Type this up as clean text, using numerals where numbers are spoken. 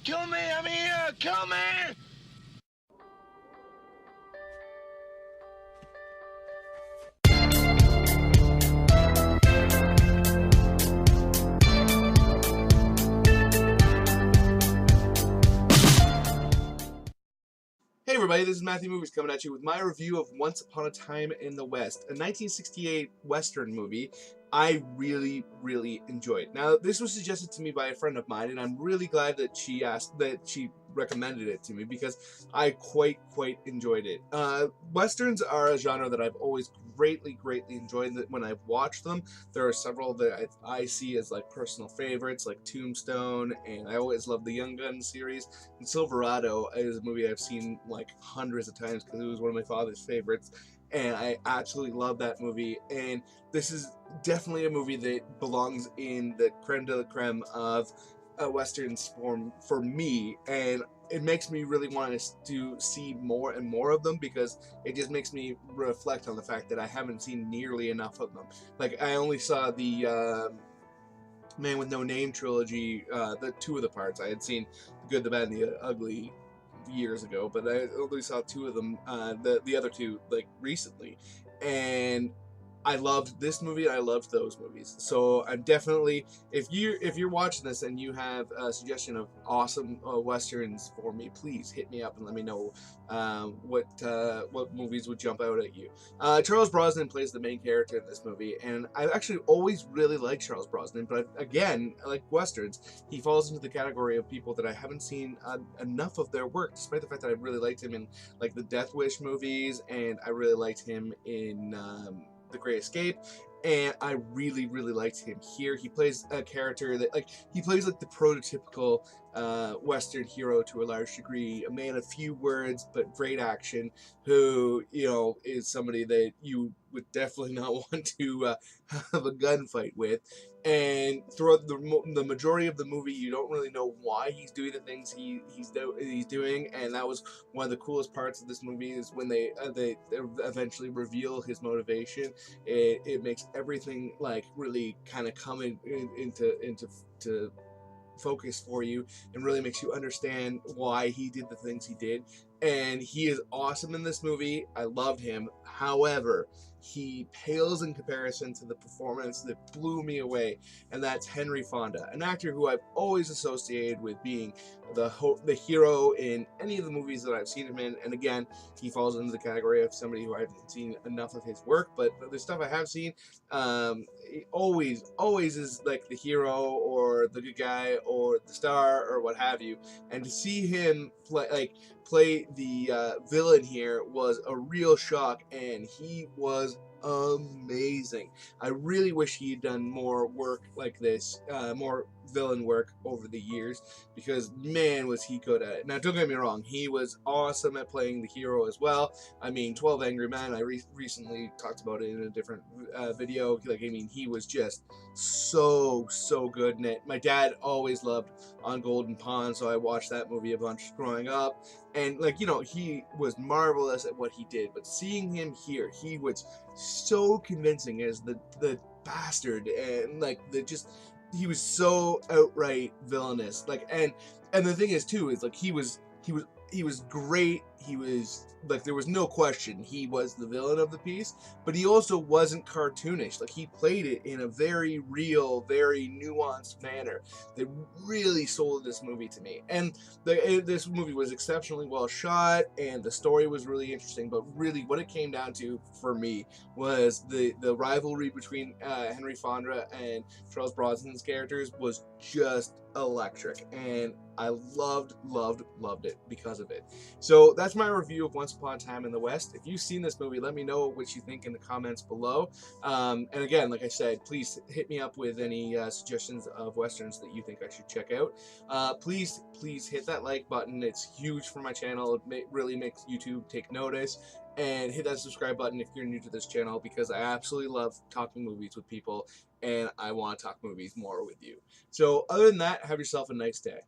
Kill me! I'm here! Kill me! Hey everybody, this is Matthew Movies coming at you with my review of Once Upon a Time in the West, a 1968 Western movie I really enjoyed. Now, this was suggested to me by a friend of mine, and I'm really glad that she recommended it to me because I quite enjoyed it. Westerns are a genre that I've always greatly enjoyed when I've watched them. There are several that I see as like personal favorites, like Tombstone, and I always love the Young Guns series. And Silverado is a movie I've seen like hundreds of times because it was one of my father's favorites, and I absolutely love that movie. And this is definitely a movie that belongs in the creme de la creme of westerns for me, and it makes me really want to see more and more of them because it just makes me reflect on the fact that I haven't seen nearly enough of them. Like, I only saw the Man with No Name trilogy, the two of the parts. I had seen The Good, the Bad, and the Ugly years ago, but I only saw two of them, the other two, like, recently. And I loved this movie. I loved those movies. So I'm definitely, if you're watching this and you have a suggestion of awesome westerns for me, please hit me up and let me know what movies would jump out at you. Charles Brosnan plays the main character in this movie, and I've actually always really liked Charles Brosnan. But again, like westerns, he falls into the category of people that I haven't seen enough of their work, despite the fact that I really liked him in like the Death Wish movies, and I really liked him in The Great Escape, and I really liked him here. He plays a character that, like, he plays like the prototypical Western hero to a large degree, a man of few words but great action, who, you know, is somebody that you would definitely not want to have a gunfight with. And throughout the majority of the movie, you don't really know why he's doing the things he's doing, and that was one of the coolest parts of this movie is when they eventually reveal his motivation. It makes everything like really kind of come into focus for you, and really makes you understand why he did the things he did. And he is awesome in this movie. I loved him. However, he pales in comparison to the performance that blew me away, and that's Henry Fonda, an actor who I've always associated with being the hero in any of the movies that I've seen him in. And again, he falls into the category of somebody who I haven't seen enough of his work, but the stuff I have seen, he always is like the hero or the good guy or the star or what have you. And to see him play the villain here was a real shock, and he was amazing. I really wish he had done more work like this, more villain work over the years, because man was he good at it. Now, don't get me wrong, he was awesome at playing the hero as well. I mean, 12 Angry Men, I recently talked about it in a different video. Like, I mean, he was just so good in it. My dad always loved On Golden Pond, so I watched that movie a bunch growing up. And, like, you know, he was marvelous at what he did. But seeing him here, he was so convincing as the bastard, and like he was so outright villainous. Like, and the thing is too is like he was great. He was like, there was no question he was the villain of the piece, but he also wasn't cartoonish. Like, he played it in a very real, very nuanced manner that really sold this movie to me. And this movie was exceptionally well shot, and the story was really interesting, but really what it came down to for me was the rivalry between Henry Fonda and Charles Brosnan's characters was just electric, and I loved it because of it. So that's my review of Once Upon a Time in the West. If you've seen this movie, let me know what you think in the comments below. And again, like I said, please hit me up with any suggestions of westerns that you think I should check out. Please hit that like button. It's huge for my channel. It really makes YouTube take notice. And hit that subscribe button if you're new to this channel, because I absolutely love talking movies with people, and I want to talk movies more with you. So other than that, have yourself a nice day.